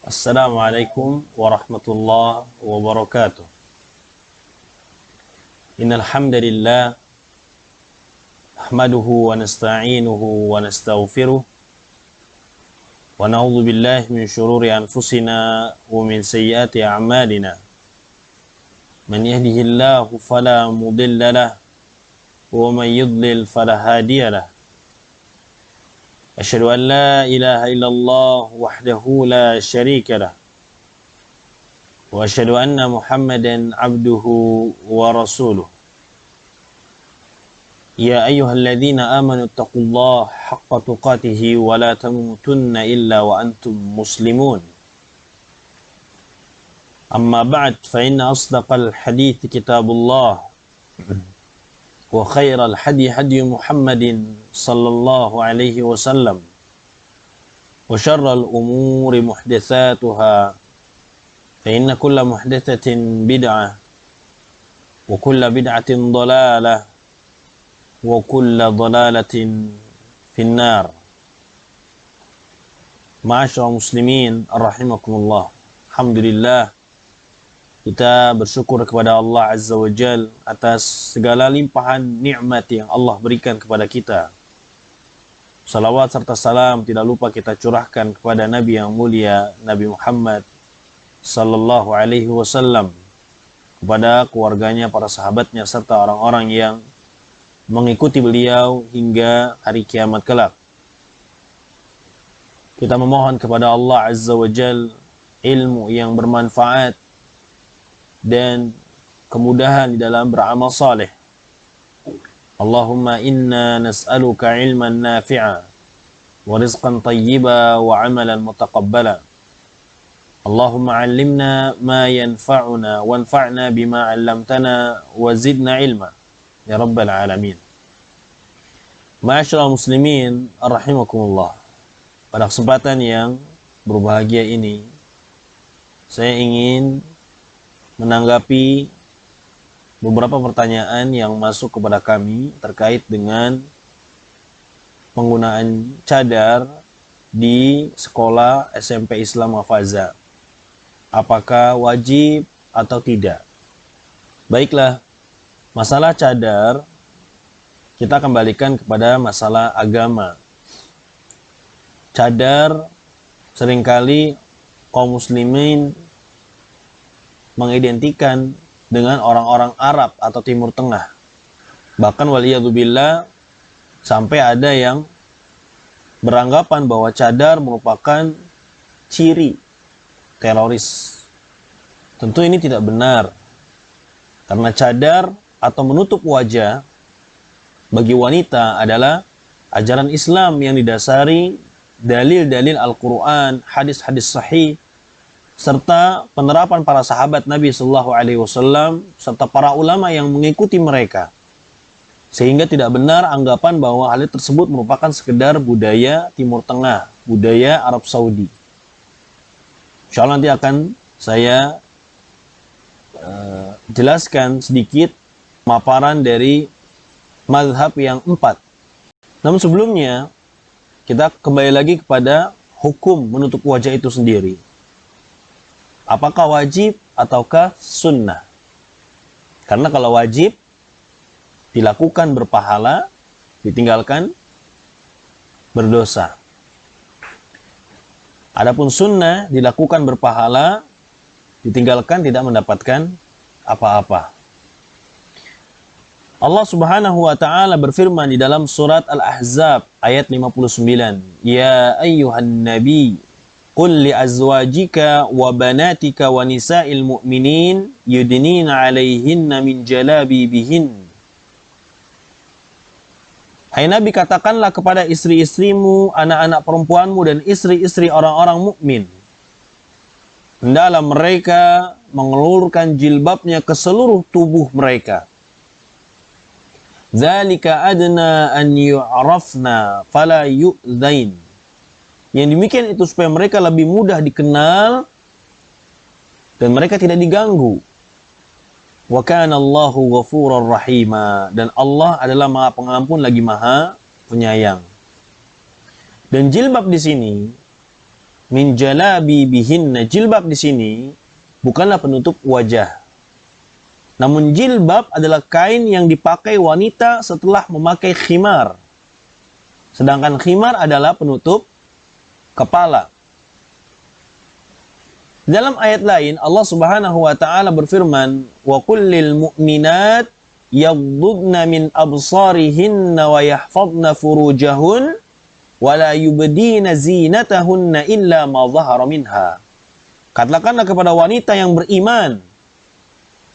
Assalamualaikum warahmatullahi wabarakatuh. Innal hamdalillah nahmaduhu wa nasta'inuhu wa nastaghfiruh wa na'udzu billahi min shururi anfusina wa min sayyiati a'malina. Man yahdihillahu fala mudilla lahu wa man yudlil fala hadiya lahu. Asyhadu an la ilaha illallah wahdahu la syarika lah wa asyhadu anna Muhammadan abduhu wa rasuluh. Ya ayyuhalladzina amanu taqullaha haqqa tuqatih wa la tamutunna illa wa antum muslimun. Amma ba'd fa inna asdaqal hadits kitabullah wa khairal hadi hadi Muhammadin sallallahu alaihi wasallam wa syarral umuri muhdatsatuha fa inna kulla muhdatsatin bid'ah wa kulla bid'atin dhalalah wa kulla dhalalatin finnar. Ma'asyiral muslimin rahimakumullah. Alhamdulillah, kita bersyukur kepada Allah Azza wa Jal atas segala limpahan nikmat yang Allah berikan kepada kita. Salawat serta salam tidak lupa kita curahkan kepada Nabi yang mulia, Nabi Muhammad sallallahu alaihi wasallam, kepada keluarganya, para sahabatnya, serta orang-orang yang mengikuti beliau hingga hari kiamat kelak. Kita memohon kepada Allah Azza wa Jal ilmu yang bermanfaat dan kemudahan di dalam beramal saleh. Allahumma inna nas'aluka ilman nafi'a wa rizqan tayyiba wa amalan mutaqabbala. Allahumma 'allimna ma yanfa'una wanfa'na bima 'allamtana wa zidna ilma ya rabbal alamin. Ma'asyiral muslimin rahimakumullah. Pada kesempatan yang berbahagia ini, saya ingin menanggapi beberapa pertanyaan yang masuk kepada kami terkait dengan penggunaan cadar di sekolah SMP Islam Wafaza. Apakah wajib atau tidak? Baiklah, masalah cadar kita kembalikan kepada masalah agama. Cadar seringkali kaum muslimin mengidentikan dengan orang-orang Arab atau Timur Tengah. Bahkan waliyadzubillah, sampai ada yang beranggapan bahwa cadar merupakan ciri teroris. Tentu ini tidak benar, karena cadar atau menutup wajah bagi wanita adalah ajaran Islam yang didasari dalil-dalil Al-Quran, hadis-hadis sahih, serta penerapan para sahabat Nabi Sallallahu Alaihi Wasallam serta para ulama yang mengikuti mereka, sehingga tidak benar anggapan bahwa hal tersebut merupakan sekedar budaya Timur Tengah, budaya Arab Saudi. Insya Allah nanti akan saya jelaskan sedikit paparan dari mazhab yang 4. Namun sebelumnya kita kembali lagi kepada hukum menutup wajah itu sendiri. Apakah wajib ataukah sunnah? Karena kalau wajib dilakukan berpahala, ditinggalkan berdosa. Adapun sunnah dilakukan berpahala, ditinggalkan tidak mendapatkan apa-apa. Allah Subhanahu wa taala berfirman di dalam surat Al-Ahzab ayat 59, "Ya ayyuhan nabi qul li azwajika wa banatika wa nisa'il mu'minin yudnina 'alaihinna min jalabibihin." Hai Nabi, katakanlah kepada istri-istrimu, anak-anak perempuanmu, dan istri-istri orang-orang mukmin, hendaklah mereka mengelurkan jilbabnya ke seluruh tubuh mereka. Dzalika adna an yu'rafna fala yu'dzain. Yang demikian itu supaya mereka lebih mudah dikenal dan mereka tidak diganggu. Wa kana Allahu ghafurur rahima, dan Allah adalah Maha Pengampun lagi Maha Penyayang. Dan jilbab di sini min jalabibihinna. Jilbab di sini bukanlah penutup wajah. Namun jilbab adalah kain yang dipakai wanita setelah memakai khimar. Sedangkan khimar adalah penutup kepala. Dalam ayat lain Allah Subhanahu wa taala berfirman, "Wa kullil mu'minat yaghdudna min absarihinna wa yahfadna furujahun wa la yubdina zinatahunna illa ma dhahara minha." Katakanlah kepada wanita yang beriman,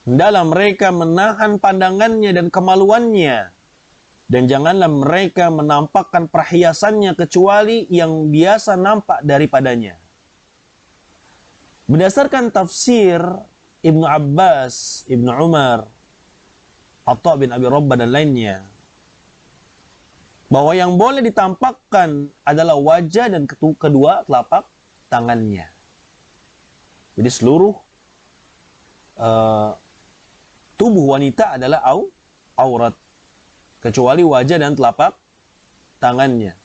hendaklah mereka menahan pandangannya dan kemaluannya, dan janganlah mereka menampakkan perhiasannya kecuali yang biasa nampak daripadanya. Berdasarkan tafsir Ibnu Abbas, Ibnu Umar, Atha bin Abi Rabbah dan lainnya, bahwa yang boleh ditampakkan adalah wajah dan kedua telapak tangannya. Jadi seluruh tubuh wanita adalah aurat, kecuali wajah dan telapak tangannya.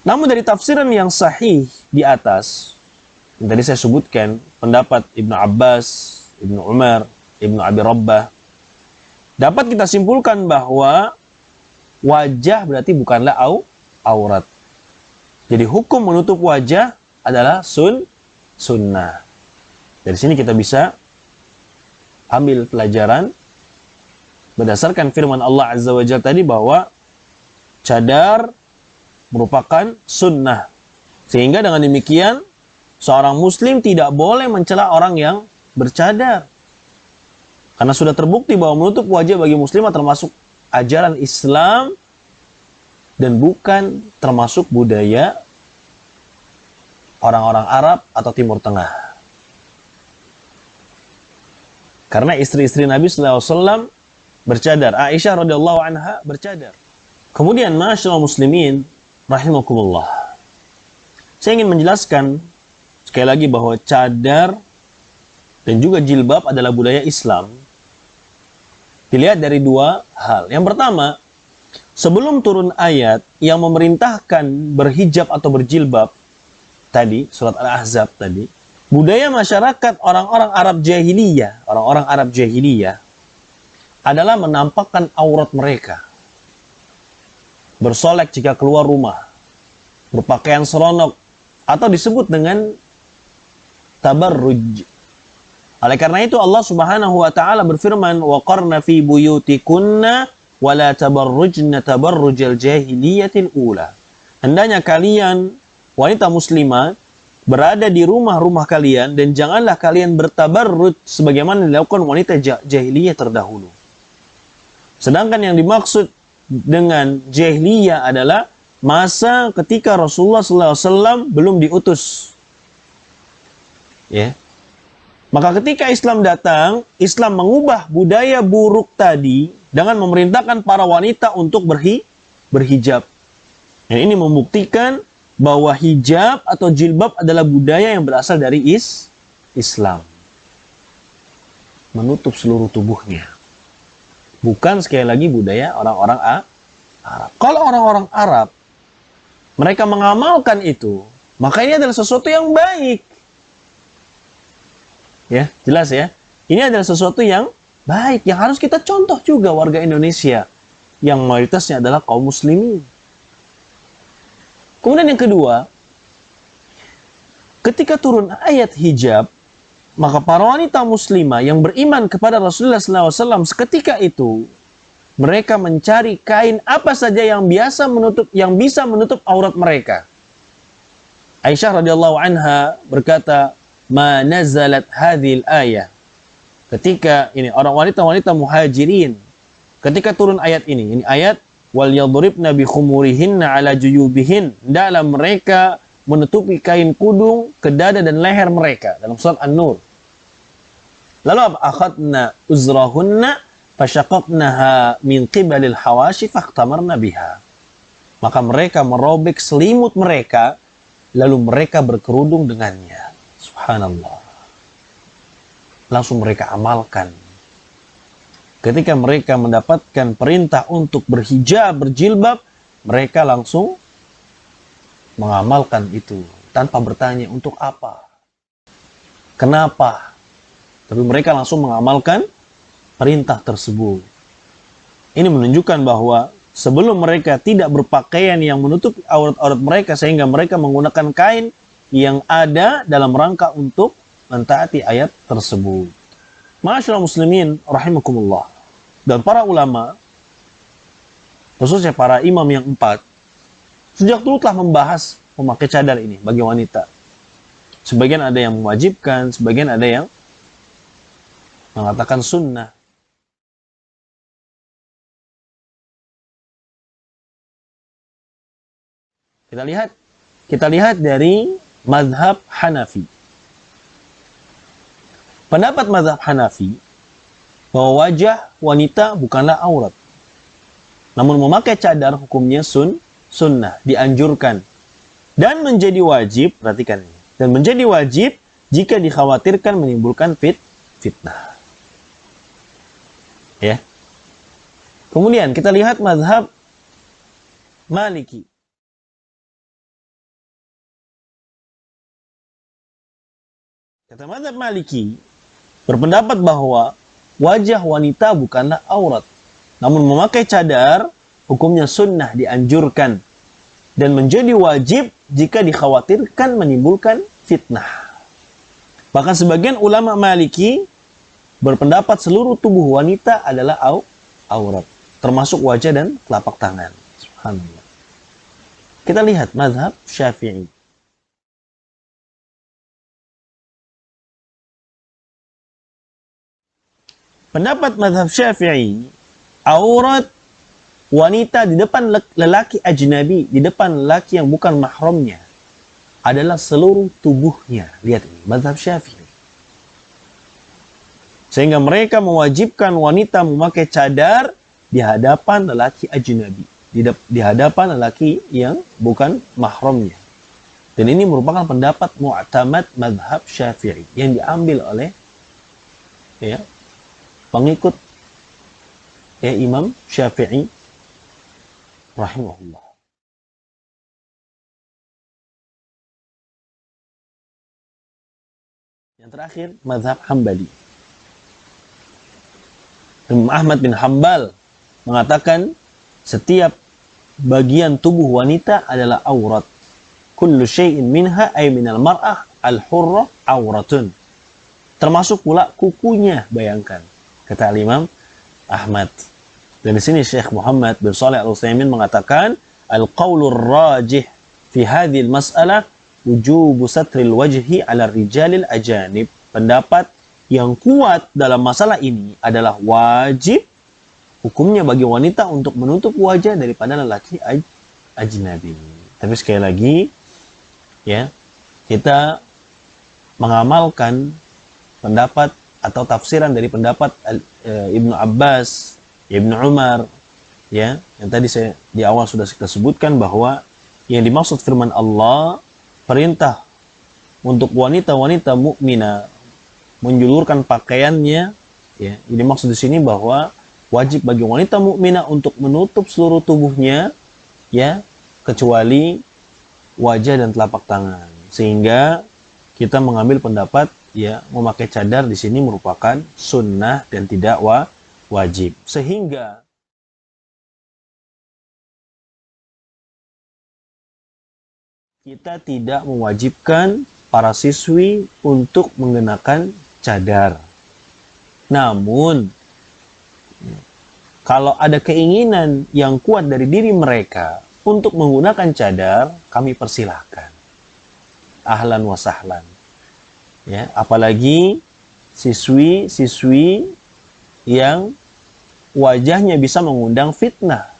Namun dari tafsiran yang sahih di atas, yang tadi saya sebutkan, pendapat Ibnu Abbas, Ibnu Umar, Ibnu Abi Rabbah, dapat kita simpulkan bahwa wajah berarti bukanlah aurat. Jadi hukum menutup wajah adalah sunnah. Dari sini kita bisa ambil pelajaran berdasarkan firman Allah Azza wa Jalla tadi bahwa cadar merupakan sunnah. Sehingga dengan demikian seorang muslim tidak boleh mencela orang yang bercadar. Karena sudah terbukti bahwa menutup wajah bagi muslimah termasuk ajaran Islam dan bukan termasuk budaya orang-orang Arab atau Timur Tengah. Karena istri-istri Nabi SAW bercadar. Aisyah radhiyallahu anha bercadar. Kemudian, ma'asyiral muslimin rahimakumullah, saya ingin menjelaskan sekali lagi bahwa cadar dan juga jilbab adalah budaya Islam. Dilihat dari dua hal. Yang pertama, sebelum turun ayat yang memerintahkan berhijab atau berjilbab tadi, surat Al-Ahzab tadi, budaya masyarakat orang-orang Arab jahiliyah adalah menampakkan aurat mereka. Bersolek jika keluar rumah, berpakaian seronok, atau disebut dengan tabarruj. Oleh karena itu Allah Subhanahu wa taala berfirman, "Wa qarna fi buyutikunna wa la tabarrujna tabarrujal jahiliyatil ula." Hendaknya kalian wanita muslimah berada di rumah-rumah kalian dan janganlah kalian bertabarruj sebagaimana dilakukan wanita jahiliyah terdahulu. Sedangkan yang dimaksud dengan jahiliyah adalah masa ketika Rasulullah SAW belum diutus. Ya. Maka ketika Islam datang, Islam mengubah budaya buruk tadi dengan memerintahkan para wanita untuk berhijab. Dan ini membuktikan bahwa hijab atau jilbab adalah budaya yang berasal dari Islam. Menutup seluruh tubuhnya. Bukan sekali lagi budaya orang-orang Arab. Kalau orang-orang Arab, mereka mengamalkan itu, maka ini adalah sesuatu yang baik. Ya, jelas ya. Ini adalah sesuatu yang baik, yang harus kita contoh juga warga Indonesia, yang mayoritasnya adalah kaum muslimin. Kemudian yang kedua, ketika turun ayat hijab, maka para wanita muslimah yang beriman kepada Rasulullah SAW seketika itu, mereka mencari kain apa saja yang bisa menutup aurat mereka. Aisyah radhiyallahu anha berkata, "Ma nazalat hadhil ayah." Ketika ini orang wanita-wanita muhajirin, ketika turun ayat ini ayat wal yadribna bi khumurihinna ala juyubihin, hendaklah mereka menutupi kain kudung ke dada dan leher mereka, dalam surat An-Nur. Lalu apa? Akhadna uzrahunna fashaqaqnaha min qibalil hawashi fakhtamarna biha. Maka mereka merobek selimut mereka, lalu mereka berkerudung dengannya. Subhanallah. Langsung mereka amalkan. Ketika mereka mendapatkan perintah untuk berhijab, berjilbab, mereka langsung mengamalkan itu. tanpa bertanya untuk apa, kenapa. Tapi mereka langsung mengamalkan perintah tersebut. Ini menunjukkan bahwa sebelum mereka tidak berpakaian yang menutup aurat-aurat mereka sehingga mereka menggunakan kain yang ada dalam rangka untuk mentaati ayat tersebut. Ma'asyiral muslimin rahimakumullah. Dan para ulama, khususnya para imam yang 4, sejak dulu telah membahas memakai cadar ini bagi wanita. Sebagian ada yang mewajibkan, sebagian ada yang mengatakan sunnah. Kita lihat dari mazhab Hanafi. Pendapat mazhab Hanafi bahwa wajah wanita bukanlah aurat. Namun memakai cadar hukumnya sunnah, dianjurkan. Dan menjadi wajib, perhatikan ini. Dan menjadi wajib jika dikhawatirkan menimbulkan fitnah. Ya. Kemudian kita lihat mazhab Maliki. Kata mazhab Maliki berpendapat bahwa wajah wanita bukanlah aurat. Namun memakai cadar hukumnya sunnah, dianjurkan. Dan menjadi wajib jika dikhawatirkan menimbulkan fitnah. Bahkan sebagian ulama Maliki berpendapat seluruh tubuh wanita adalah aurat. Termasuk wajah dan telapak tangan. Subhanallah. Kita lihat mazhab Syafi'i. Pendapat mazhab Syafi'i, aurat wanita di depan lelaki ajnabi, di depan lelaki yang bukan mahramnya, adalah seluruh tubuhnya. Lihat ini, mazhab Syafi'i. Sehingga mereka mewajibkan wanita memakai cadar di hadapan lelaki ajnabi, di hadapan lelaki yang bukan mahramnya. Dan ini merupakan pendapat mu'tamad mazhab Syafi'i yang diambil oleh pengikut Imam Syafi'i rahimahullah. Yang terakhir, mazhab Hambali. Imam Ahmad bin Hanbal mengatakan setiap bagian tubuh wanita adalah aurat. Kullu syai'in minha ay minal mar'ah al-hurrah auratun. Termasuk pula kukunya, bayangkan. Kata Imam Ahmad. Dan di sini Syekh Muhammad bin Shalih Al-Utsaimin mengatakan al-qaulur rajih fi hadhil mas'alah wujubu satril wajhi 'ala rijalil ajanib. Pendapat yang kuat dalam masalah ini adalah wajib hukumnya bagi wanita untuk menutup wajah daripada lelaki ajnabi. Tapi sekali lagi kita mengamalkan pendapat atau tafsiran dari pendapat Ibnu Abbas, Ibnu Umar, yang tadi saya di awal sudah kita sebutkan bahwa yang dimaksud firman Allah, perintah untuk wanita-wanita mukminah menjulurkan pakaiannya, ini maksud di sini bahwa wajib bagi wanita mukminah untuk menutup seluruh tubuhnya, kecuali wajah dan telapak tangan. Sehingga kita mengambil pendapat memakai cadar di sini merupakan sunnah dan tidak wajib. Sehingga kita tidak mewajibkan para siswi untuk mengenakan cadar. Namun, kalau ada keinginan yang kuat dari diri mereka untuk menggunakan cadar, kami persilahkan. Ahlan wa sahlan. Apalagi siswi-siswi yang wajahnya bisa mengundang fitnah,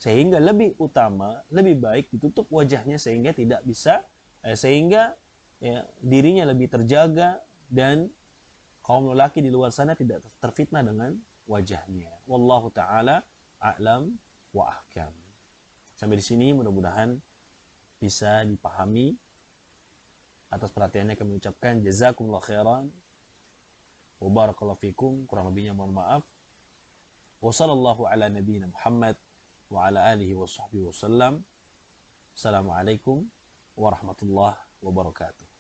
sehingga lebih utama, lebih baik ditutup wajahnya sehingga tidak bisa, sehingga dirinya lebih terjaga dan kaum lelaki di luar sana tidak terfitnah dengan wajahnya. Wallahu taala a'lam wa ahkam. Sampai di sini mudah-mudahan bisa dipahami. Atas perhatiannya kami ucapkan jazakumullah khairan wa barakallahu fikum. Kurang lebihnya mohon maaf. Wa sallallahu ala nabiyyina Muhammad wa ala alihi wa sahbihi wasallam. Assalamualaikum warahmatullahi wabarakatuh.